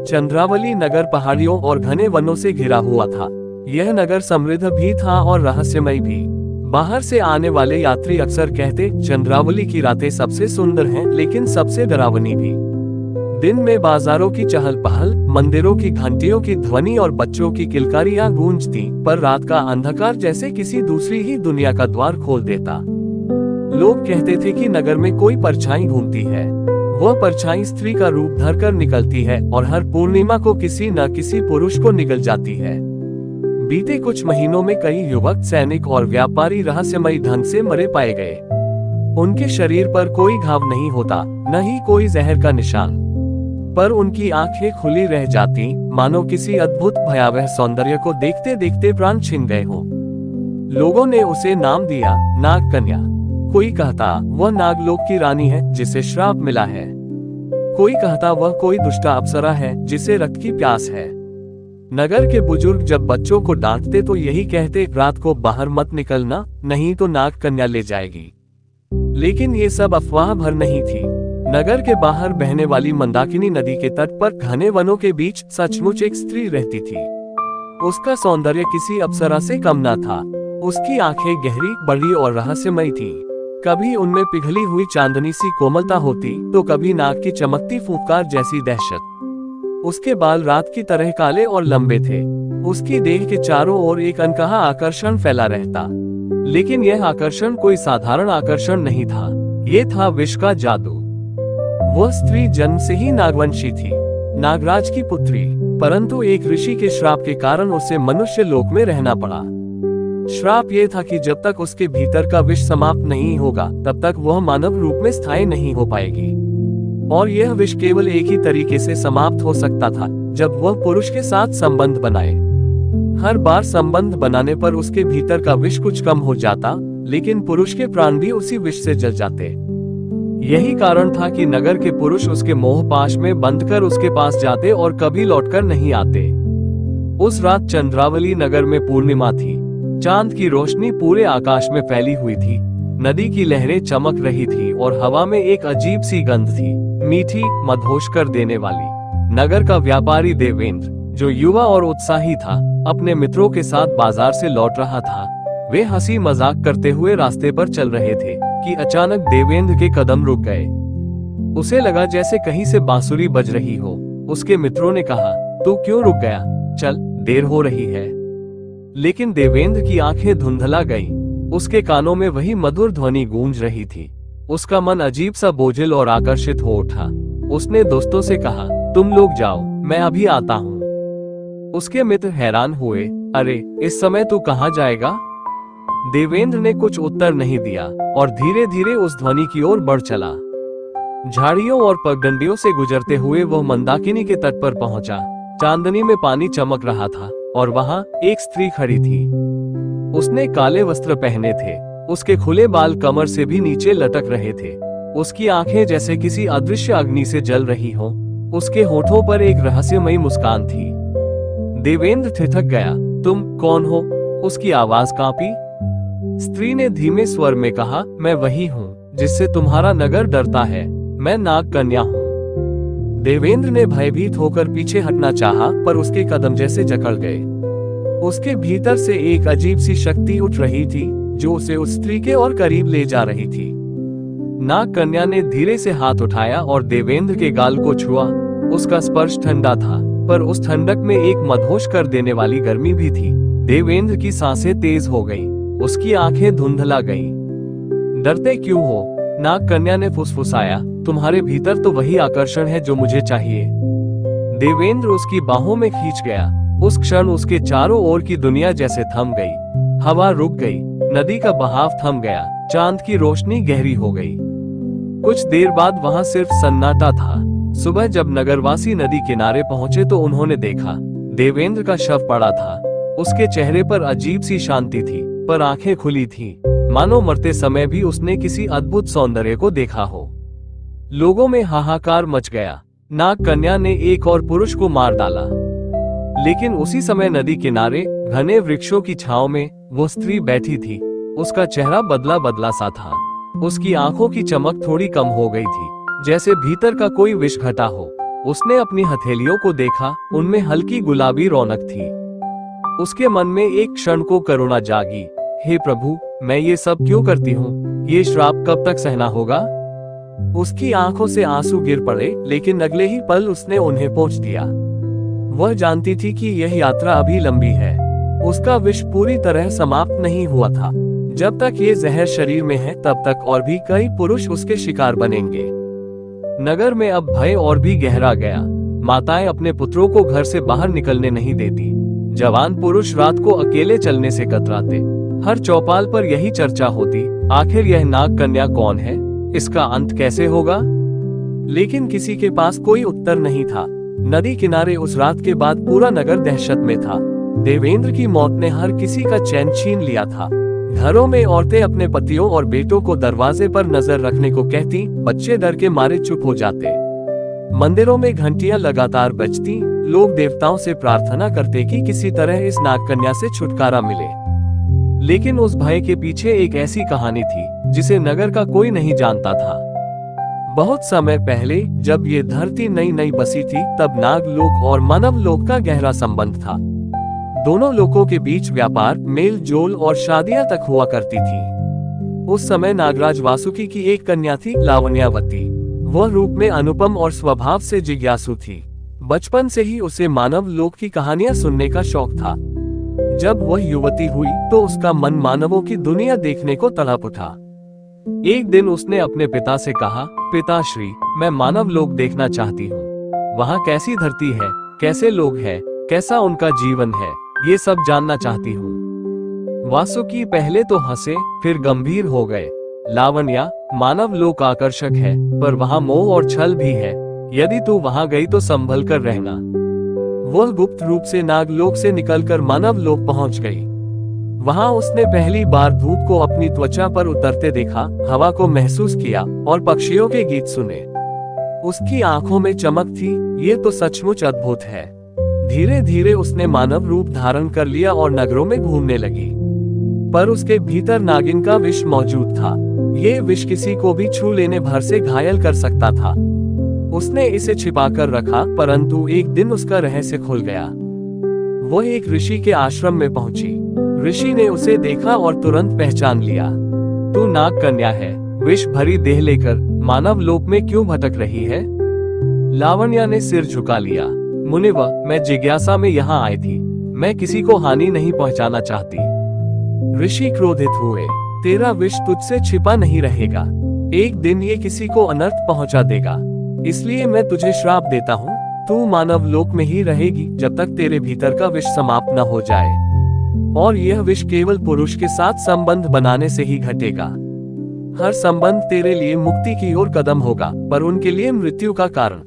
चंद्रावली नगर पहाड़ियों और घने वनों से घिरा हुआ था। यह नगर समृद्ध भी था और रहस्यमय भी। बाहर से आने वाले यात्री अक्सर कहते, चंद्रावली की रातें सबसे सुंदर हैं, लेकिन सबसे डरावनी भी। दिन में बाजारों की चहल पहल, मंदिरों की घंटियों की ध्वनि और बच्चों की किलकारियां गूंजती, पर रात का अंधकार जैसे किसी दूसरी ही दुनिया का द्वार खोल देता। लोग कहते थे कि नगर में कोई परछाई घूमती है। वह परछाई स्त्री का रूप धरकर निकलती है और हर पूर्णिमा को किसी न किसी पुरुष को निगल जाती है। बीते कुछ महीनों में कई युवक, सैनिक और व्यापारी रहस्यमयी ढंग से मरे पाए गए। उनके शरीर पर कोई घाव नहीं होता, न ही कोई जहर का निशान, पर उनकी आंखें खुली रह जाती, मानो किसी अद्भुत भयावह सौंदर्य को देखते देखते प्राण छिन गए हो। लोगों ने उसे नाम दिया, नाग कन्या। कोई कहता वह नागलोक की रानी है जिसे श्राप मिला है। कोई कहता वह कोई दुष्ट अप्सरा है जिसे रक्त की प्यास है। नगर के बुजुर्ग जब बच्चों को डांटते तो यही कहते, रात को बाहर मत निकलना, नहीं तो नाग कन्या ले जाएगी। लेकिन ये सब अफवाह भर नहीं थी। नगर के बाहर बहने वाली मंदाकिनी नदी के तट पर घने वनों के बीच सचमुच एक स्त्री रहती थी। उसका सौंदर्य किसी अप्सरा से कम न था। उसकी आंखें गहरी, बड़ी और रहस्यमयी थी। कभी उनमें पिघली हुई चांदनी सी कोमलता होती, तो कभी नाग की चमकती फुफकार जैसी दहशत। उसके बाल रात की तरह काले और लंबे थे। उसकी देह के चारों ओर एक अनकहा आकर्षण फैला रहता। लेकिन यह आकर्षण कोई साधारण आकर्षण नहीं था, ये था विष का जादू। वह स्त्री जन्म से ही नागवंशी थी, नागराज की पुत्री, परंतु एक ऋषि के श्राप के कारण उसे मनुष्य लोक में रहना पड़ा। श्राप ये था कि जब तक उसके भीतर का विष समाप्त नहीं होगा, तब तक वह मानव रूप में स्थायी नहीं हो पाएगी। और यह विष केवल एक ही तरीके से समाप्त हो सकता था, जब वह पुरुष के साथ संबंध बनाए। हर बार संबंध बनाने पर उसके भीतर का विष कुछ कम हो जाता, लेकिन पुरुष के प्राण भी उसी विष से जल जाते। यही कारण था कि नगर के पुरुष उसके मोह पाश में बंध कर उसके पास जाते और कभी लौटकर नहीं आते। उस रात चंद्रावली नगर में पूर्णिमा थी। चांद की रोशनी पूरे आकाश में फैली हुई थी। नदी की लहरें चमक रही थी और हवा में एक अजीब सी गंध थी, मीठी, मदहोश कर देने वाली। नगर का व्यापारी देवेंद्र, जो युवा और उत्साही था, अपने मित्रों के साथ बाजार से लौट रहा था। वे हंसी मजाक करते हुए रास्ते पर चल रहे थे कि अचानक देवेंद्र के कदम रुक गए। उसे लगा जैसे कहीं से बांसुरी बज रही हो। उसके मित्रों ने कहा, तू क्यों रुक गया? चल, देर हो रही है। लेकिन देवेंद्र की आंखें धुंधला गईं। उसके कानों में वही मधुर ध्वनि गूंज रही थी। उसका मन अजीब सा बोझिल और आकर्षित हो उठा। उसने दोस्तों से कहा, तुम लोग जाओ, मैं अभी आता हूँ। उसके मित्र हैरान हुए, अरे, इस समय तू कहाँ जाएगा? देवेंद्र ने कुछ उत्तर नहीं दिया और धीरे धीरे उस ध्वनि की ओर बढ़ चला। झाड़ियों और पगडंडियों से गुजरते हुए वह मंदाकिनी के तट पर पहुंचा। चांदनी में पानी चमक रहा था और वहां एक स्त्री खड़ी थी। उसने काले वस्त्र पहने थे। उसके खुले बाल कमर से भी नीचे लटक रहे थे। उसकी आंखें जैसे किसी अदृश्य अग्नि से जल रही हों। उसके होठों पर एक रहस्यमयी मुस्कान थी। देवेंद्र ठिठक गया, तुम कौन हो? उसकी आवाज कांपी। स्त्री ने धीमे स्वर में कहा, मैं वही हूँ जिससे तुम्हारा नगर डरता है। मैं नाग कन्या हूँ। देवेंद्र ने भयभीत होकर पीछे हटना चाहा, पर उसके कदम जैसे जकड़ गए। उसके भीतर से एक अजीब सी शक्ति उठ रही थी, जो उसे उस स्त्री के और करीब ले जा रही थी। नाग कन्या ने धीरे से हाथ उठाया और देवेंद्र के गाल को छुआ। उसका स्पर्श ठंडा था, पर उस ठंडक में एक मदहोश कर देने वाली गर्मी भी थी। देवेंद्र की सांसें तेज हो गईं, उसकी आंखें धुंधला गईं। डरते क्यों हो? नाग कन्या ने फुसफुसाया, तुम्हारे भीतर तो वही आकर्षण है जो मुझे चाहिए। देवेंद्र उसकी बाहों में खींच गया। उस क्षण उसके चारों ओर की दुनिया जैसे थम गई। हवा रुक गई, नदी का बहाव थम गया, चांद की रोशनी गहरी हो गई। कुछ देर बाद वहां सिर्फ सन्नाटा था। सुबह जब नगरवासी नदी किनारे पहुंचे तो उन्होंने देखा, देवेंद्र का शव पड़ा था। उसके चेहरे पर अजीब सी शांति थी, पर आंखें खुली थी, मानो मरते समय भी उसने किसी अद्भुत सौंदर्य को देखा हो। लोगों में हाहाकार मच गया। नाग कन्या ने एक और पुरुष को मार डाला। लेकिन उसी समय नदी किनारे घने वृक्षों की छांव में वो स्त्री बैठी थी। उसका चेहरा बदला बदला सा था। उसकी आंखों की चमक थोड़ी कम हो गई थी, जैसे भीतर का कोई विष घटा हो। उसने अपनी हथेलियों को देखा, उनमें हल्की गुलाबी रौनक थी। उसके मन में एक क्षण को करुणा जागी। हे प्रभु, मैं ये सब क्यों करती हूँ? ये श्राप कब तक सहना होगा? उसकी आंखों से आंसू गिर पड़े, लेकिन अगले ही पल उसने उन्हें पोंछ दिया। वह जानती थी कि यह यात्रा अभी लंबी है। उसका विष पूरी तरह समाप्त नहीं हुआ था। जब तक ये जहर शरीर में है, तब तक और भी कई पुरुष उसके शिकार बनेंगे। नगर में अब भय और भी गहरा गया। माताएं अपने पुत्रों को घर से बाहर निकलने नहीं देती। जवान पुरुष रात को अकेले चलने से कतराते। हर चौपाल पर यही चर्चा होती, आखिर यह नाग कन्या कौन है? इसका अंत कैसे होगा? लेकिन किसी के पास कोई उत्तर नहीं था। नदी किनारे उस रात के बाद पूरा नगर दहशत में था। देवेंद्र की मौत ने हर किसी का चैन छीन लिया था। घरों में औरतें अपने पतियों और बेटों को दरवाजे पर नजर रखने को कहती, बच्चे डर के मारे चुप हो जाते। मंदिरों में घंटियां लगातार बजती, लोग देवताओं से प्रार्थना करते कि किसी तरह इस नागकन्या से छुटकारा मिले। लेकिन उस भय के पीछे एक ऐसी कहानी थी जिसे नगर का कोई नहीं जानता था। बहुत समय पहले, जब ये धरती नई नई बसी थी, तब नागलोक और मानव लोक का गहरा संबंध था। दोनों लोकों के बीच व्यापार, मेल जोल और शादियां तक हुआ करती थी। उस समय नागराज वासुकी की एक कन्या थी, लावण्यावती। वह रूप में अनुपम और स्वभाव से जिज्ञासु थी। बचपन से ही उसे मानव लोक की कहानियां सुनने का शौक था। जब वह युवती हुई तो उसका मन मानवों की दुनिया देखने को तड़प उठा। एक दिन उसने अपने पिता से कहा, पिताश्री, मैं मानव लोक देखना चाहती हूँ। वहाँ कैसी धरती है, कैसे लोग हैं, कैसा उनका जीवन है, ये सब जानना चाहती हूँ। वासुकी पहले तो हंसे, फिर गंभीर हो गए। लावण्या, मानव लोक आकर्षक है, पर वहाँ मोह और छल भी है। यदि तू वहाँ गई तो संभल कर रहना। वह गुप्त रूप से नागलोक से निकलकर मानव लोक पहुँच गई। वहाँ उसने पहली बार धूप को अपनी त्वचा पर उतरते देखा, हवा को महसूस किया और पक्षियों के गीत सुने। उसकी आंखों में चमक थी, ये तो सचमुच अद्भुत है। धीरे धीरे उसने मानव रूप धारण कर लिया और नगरों में घूमने लगी। पर उसके भीतर नागिन का विष मौजूद था। ये विष किसी को भी छू लेने भर से घायल कर सकता था। उसने इसे छिपाकर रखा, परंतु एक दिन उसका रहस्य खुल गया। वह एक ऋषि के आश्रम में पहुंची। ऋषि ने उसे देखा और तुरंत पहचान लिया। तू नाग कन्या है, विष भरी देह लेकर मानव लोक में क्यों भटक रही है? लावण्या ने सिर झुका लिया। मुनिवर, मैं जिज्ञासा में यहाँ आई थी। मैं किसी को हानि नहीं पहुँचाना चाहती। ऋषि क्रोधित हुए। तेरा विष तुझसे छिपा नहीं रहेगा। एक दिन ये किसी को अनर्थ पहुँचा देगा। इसलिए मैं तुझे श्राप देता हूँ, तू मानव लोक में ही रहेगी जब तक तेरे भीतर का विष समाप्त न हो जाए। और यह विष केवल पुरुष के साथ संबंध बनाने से ही घटेगा। हर संबंध तेरे लिए मुक्ति की ओर कदम होगा, पर उनके लिए मृत्यु का कारण।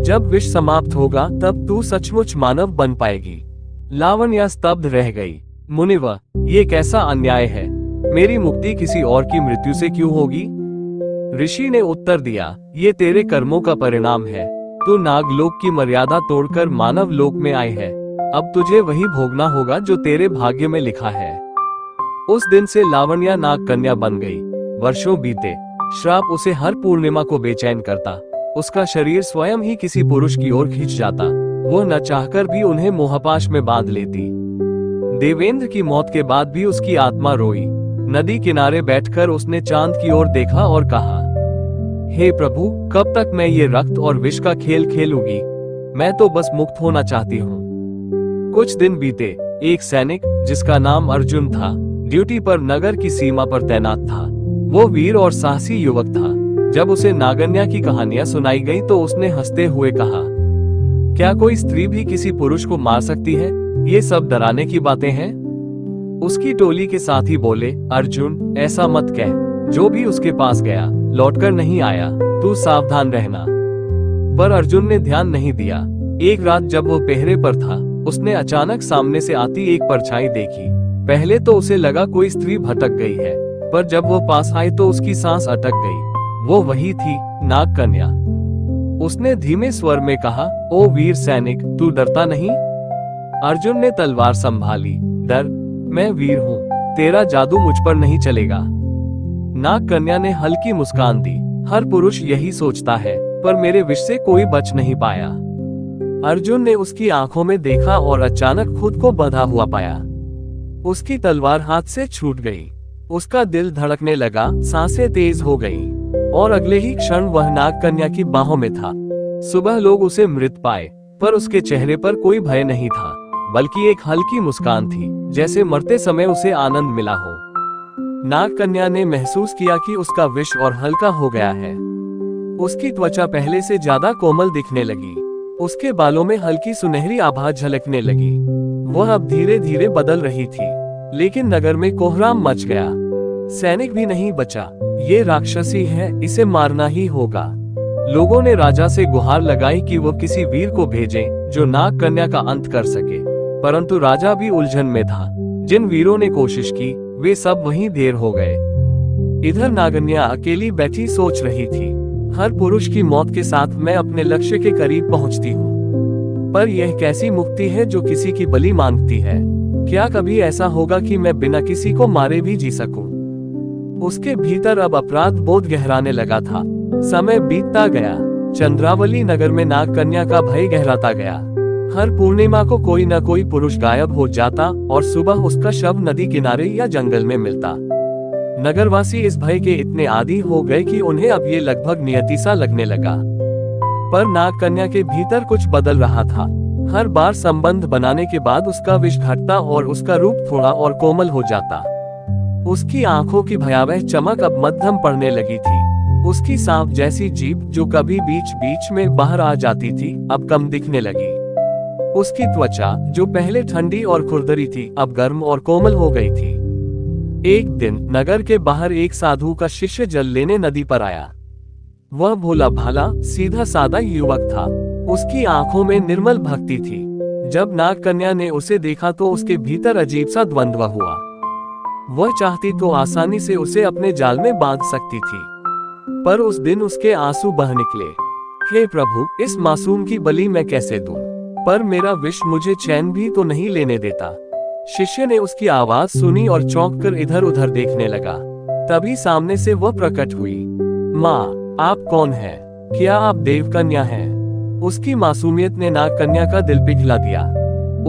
जब विष समाप्त होगा तब तू सचमुच मानव बन पाएगी। लावण्या स्तब्ध रह गई। मुनिवर, ये कैसा अन्याय है? मेरी मुक्ति किसी और की मृत्यु से क्यों होगी? ऋषि ने उत्तर दिया, ये तेरे कर्मों का परिणाम है। तू नागलोक की मर्यादा तोड़कर मानव लोक में आई है। अब तुझे वही भोगना होगा जो तेरे भाग्य में लिखा है। उस दिन से लावण्या नाग कन्या बन गई। वर्षों बीते, श्राप उसे हर पूर्णिमा को बेचैन करता। उसका शरीर स्वयं ही किसी पुरुष की ओर खींच जाता। वो न चाहकर भी उन्हें मोहपाश में बांध लेती। देवेंद्र की मौत के बाद भी उसकी आत्मा रोई। नदी किनारे बैठकर उसने चांद की ओर देखा और कहा, हे प्रभु, कब तक मैं ये रक्त और विष का खेल खेलूंगी? मैं तो बस मुक्त होना चाहती हूँ। कुछ दिन बीते। एक सैनिक, जिसका नाम अर्जुन था, ड्यूटी पर नगर की सीमा पर तैनात था। वो वीर और साहसी युवक था। जब उसे नागन्या की कहानियां सुनाई गई तो उसने हंसते हुए कहा, क्या कोई स्त्री भी किसी पुरुष को मार सकती है? ये सब डराने की बातें हैं। उसकी टोली के साथी बोले, अर्जुन, ऐसा मत कह। जो भी उसके पास गया लौटकर नहीं आया, तू सावधान रहना। पर अर्जुन ने ध्यान नहीं दिया। एक रात जब वो पहरे पर था, उसने अचानक सामने से आती एक परछाई देखी। पहले तो उसे लगा कोई स्त्री भटक गई है, पर जब वो पास आई तो उसकी सांस अटक गई। वो वही थी, नाग कन्या। उसने धीमे स्वर में कहा, ओ वीर सैनिक, तू डरता नहीं? अर्जुन ने तलवार संभाली। डर? मैं वीर हूँ, तेरा जादू मुझ पर नहीं चलेगा। नाग कन्या ने हल्की मुस्कान दी। हर पुरुष यही सोचता है, पर मेरे विष से कोई बच नहीं पाया। अर्जुन ने उसकी आंखों में देखा और अचानक खुद को बंधा हुआ पाया। उसकी तलवार हाथ से छूट गई। उसका दिल धड़कने लगा, सांसें तेज हो गईं, और अगले ही क्षण वह नाग कन्या की बाहों में था। सुबह लोग उसे मृत पाए, पर उसके चेहरे पर कोई भय नहीं था, बल्कि एक हल्की मुस्कान थी, जैसे मरते समय उसे आनंद मिला हो। नाग कन्या ने महसूस किया कि उसका विष और हल्का हो गया है। उसकी त्वचा पहले से ज्यादा कोमल दिखने लगी। उसके बालों में हल्की सुनहरी आभा झलकने लगी। वह अब धीरे धीरे बदल रही थी, लेकिन नगर में कोहराम मच गया। सैनिक भी नहीं बचा। ये राक्षसी है, इसे मारना ही होगा। लोगों ने राजा से गुहार लगाई कि वो किसी वीर को भेजें जो नाग कन्या का अंत कर सके, परंतु राजा भी उलझन में था। जिन वीरों ने कोशिश की, वे सब वहीं ढेर हो गए। इधर नागन्या अकेली बैठी सोच रही थी, हर पुरुष की मौत के साथ मैं अपने लक्ष्य के करीब पहुंचती हूँ, पर यह कैसी मुक्ति है जो किसी की बलि मांगती है। क्या कभी ऐसा होगा कि मैं बिना किसी को मारे भी जी सकूं? उसके भीतर अब अपराध बोध गहराने लगा था। समय बीतता गया। चंद्रावली नगर में नाग कन्या का भय गहराता गया। हर पूर्णिमा को कोई न कोई पुरुष गायब हो जाता और सुबह उसका शव नदी किनारे या जंगल में मिलता। नगरवासी इस भय के इतने आदी हो गए कि उन्हें अब ये लगभग नियति सा लगने लगा। पर नाग कन्या के भीतर कुछ बदल रहा था। हर बार संबंध बनाने के बाद उसका विष घटता और उसका रूप थोड़ा और कोमल हो जाता। उसकी आंखों की भयावह चमक अब मध्यम पड़ने लगी थी। उसकी सांप जैसी जीभ जो कभी बीच बीच में बाहर आ जाती थी, अब कम दिखने लगी। उसकी त्वचा जो पहले ठंडी और खुरदरी थी, अब गर्म और कोमल हो गई थी। एक दिन नगर के बाहर एक साधु का शिष्य जल लेने नदी पर आया। वह भोला भाला सीधा सादा युवक था। उसकी आंखों में निर्मल भक्ति थी। जब नाग कन्या ने उसे देखा तो उसके भीतर अजीब सा द्वंद्व हुआ। वह चाहती तो आसानी से उसे अपने जाल में बांध सकती थी, पर उस दिन उसके आंसू बह निकले। हे प्रभु, इस मासूम की बलि मैं कैसे दूं? पर मेरा विष मुझे चैन भी तो नहीं लेने देता। शिष्य ने उसकी आवाज सुनी और चौंक कर इधर उधर देखने लगा। तभी सामने से वह प्रकट हुई। माँ, आप कौन हैं? क्या आप देव कन्या हैं? उसकी मासूमियत ने नाग कन्या का दिल पिघला दिया।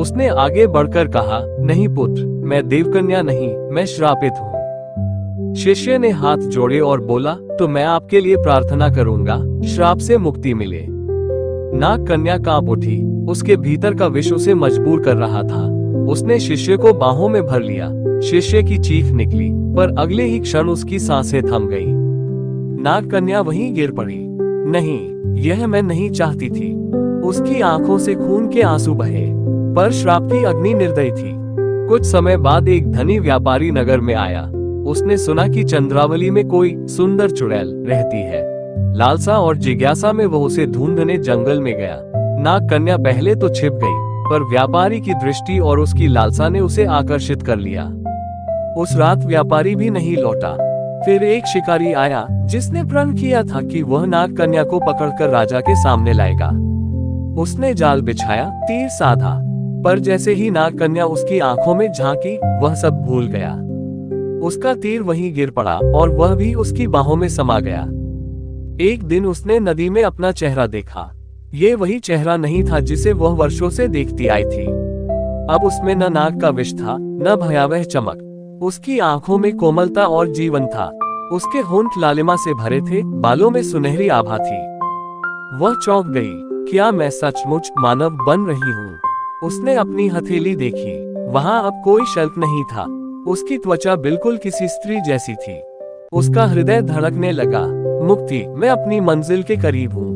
उसने आगे बढ़कर कहा, नहीं पुत्र, मैं देव कन्या नहीं, मैं श्रापित हूँ। शिष्य ने हाथ जोड़े और बोला, तो मैं आपके लिए प्रार्थना करूंगा, श्राप से मुक्ति मिले। नाग कन्या कांप उठी। उसके भीतर का विष उसे मजबूर कर रहा था। उसने शिष्य को बाहों में भर लिया। शिष्य की चीख निकली, पर अगले ही क्षण उसकी सांसें थम गईं। नाग कन्या वहीं गिर पड़ी। नहीं, यह मैं नहीं चाहती थी। उसकी आंखों से खून के आंसू बहे, पर श्राप की अग्नि निर्दयी थी। कुछ समय बाद एक धनी व्यापारी नगर में आया। उसने सुना कि चंद्रावली में कोई सुंदर चुड़ैल रहती है। लालसा और जिज्ञासा में वो उसे ढूंढने जंगल में गया। नाग कन्या पहले तो छिप गई, पर व्यापारी की दृष्टि और उसकी लालसा ने उसे आकर्षित कर लिया। उस रात व्यापारी भी नहीं लौटा। फिर एक शिकारी आया जिसने प्रण किया था कि वह नाग कन्या को पकड़कर राजा के सामने लाएगा। उसने जाल बिछाया, तीर साधा, पर जैसे ही नाग कन्या उसकी आंखों में झांकी, वह सब भूल गया। उसका तीर वहीं गिर पड़ा और वह भी उसकी बाहों में समा गया। एक दिन उसने नदी में अपना चेहरा देखा। ये वही चेहरा नहीं था जिसे वह वर्षों से देखती आई थी। अब उसमें न नाग का विष था, न भयावह चमक। उसकी आंखों में कोमलता और जीवन था। उसके होंठ लालिमा से भरे थे, बालों में सुनहरी आभा थी। वह चौंक गई। क्या मैं सचमुच मानव बन रही हूँ? उसने अपनी हथेली देखी। वहाँ अब कोई शल्क नहीं था। उसकी त्वचा बिल्कुल किसी स्त्री जैसी थी। उसका हृदय धड़कने लगा। मुक्ति, मैं अपनी मंजिल के करीब हूँ।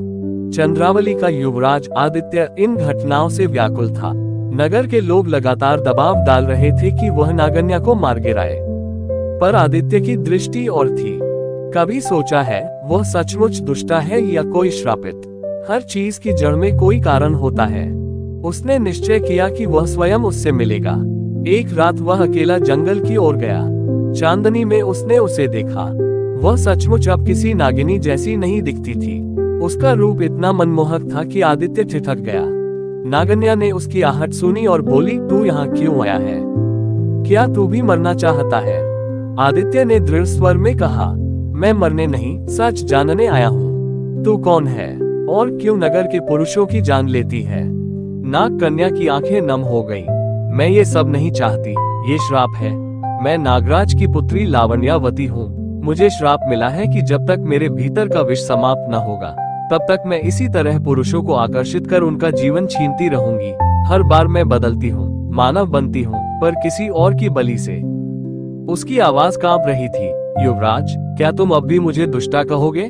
चंद्रावली का युवराज आदित्य इन घटनाओं से व्याकुल था। नगर के लोग लगातार दबाव डाल रहे थे कि वह नागन्या को मार गिराए, पर आदित्य की दृष्टि और थी। कभी सोचा है वह सचमुच दुष्टा है या कोई श्रापित? हर चीज की जड़ में कोई कारण होता है। उसने निश्चय किया कि वह स्वयं उससे मिलेगा। एक रात वह अकेला जंगल की ओर गया। चांदनी में उसने उसे देखा। वह सचमुच अब किसी नागिनी जैसी नहीं दिखती थी। उसका रूप इतना मनमोहक था कि आदित्य ठिठक गया। नागन्या ने उसकी आहट सुनी और बोली, तू यहाँ क्यों आया है? क्या तू भी मरना चाहता है? आदित्य ने दृढ़ स्वर में कहा, मैं मरने नहीं, सच जानने आया हूँ। तू कौन है? और क्यों नगर के पुरुषों की जान लेती है। नाग कन्या की आंखें नम हो गई। मैं ये सब नहीं चाहती, ये श्राप है। मैं नागराज की पुत्री लावण्यावती हूँ। मुझे श्राप मिला है कि जब तक मेरे भीतर का विष समाप्त न होगा, तब तक मैं इसी तरह पुरुषों को आकर्षित कर उनका जीवन छीनती रहूंगी। हर बार मैं बदलती हूँ, मानव बनती हूँ, पर किसी और की बलि से। उसकी आवाज कांप रही थी। युवराज, क्या तुम अब भी मुझे दुष्टा कहोगे?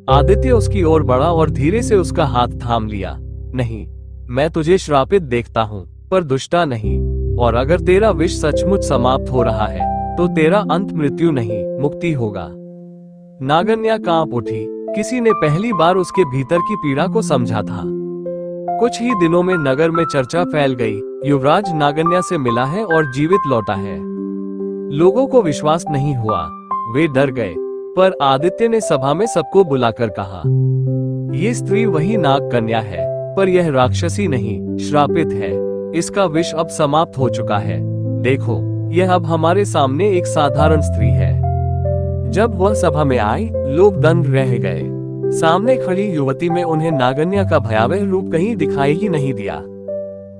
आदित्य उसकी ओर बढ़ा और धीरे से उसका हाथ थाम लिया। नहीं, मैं तुझे श्रापित देखता हूँ, पर दुष्टा नहीं। और अगर तेरा विष सचमुच समाप्त हो रहा है, तो तेरा अंत मृत्यु नहीं, मुक्ति होगा। नागन्या कांप उठी। किसी ने पहली बार उसके भीतर की पीड़ा को समझा था। कुछ ही दिनों में नगर में चर्चा फैल गई। युवराज नागन्या से मिला है और जीवित लौटा है। लोगों को विश्वास नहीं हुआ, वे डर गए। पर आदित्य ने सभा में सबको बुलाकर कहा, ये स्त्री वही नाग कन्या है, पर यह राक्षसी नहीं, श्रापित है। इसका विष अब समाप्त हो चुका है। देखो, यह अब हमारे सामने एक साधारण स्त्री है। जब वह सभा में आई, लोग दंग रह गए। सामने खड़ी युवती में उन्हें नागन्या का भयावह रूप कहीं दिखाई ही नहीं दिया।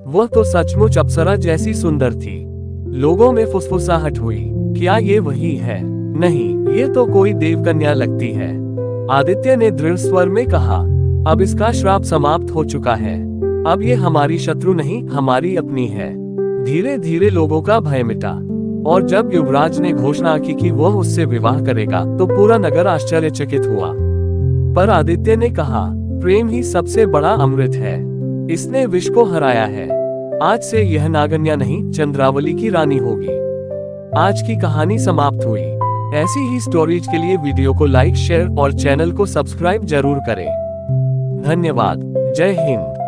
वह तो सचमुच अप्सरा जैसी सुंदर थी। लोगों में फुसफुसाहट हुई, क्या ये वही है? नहीं, ये तो कोई देवकन्या लगती है। आदित्य ने दृढ़ स्वर में कहा, अब इसका श्राप समाप्त हो चुका है। अब ये हमारी शत्रु नहीं, हमारी अपनी है। धीरे धीरे लोगों का भय मिटा, और जब युवराज ने घोषणा की कि वह उससे विवाह करेगा, तो पूरा नगर आश्चर्यचकित हुआ। पर आदित्य ने कहा, प्रेम ही सबसे बड़ा अमृत है। इसने विष को हराया है। आज से यह नागन्या नहीं, चंद्रावली की रानी होगी। आज की कहानी समाप्त हुई। ऐसी ही स्टोरीज के लिए वीडियो को लाइक, शेयर और चैनल को सब्सक्राइब जरूर करें। धन्यवाद। जय हिंद।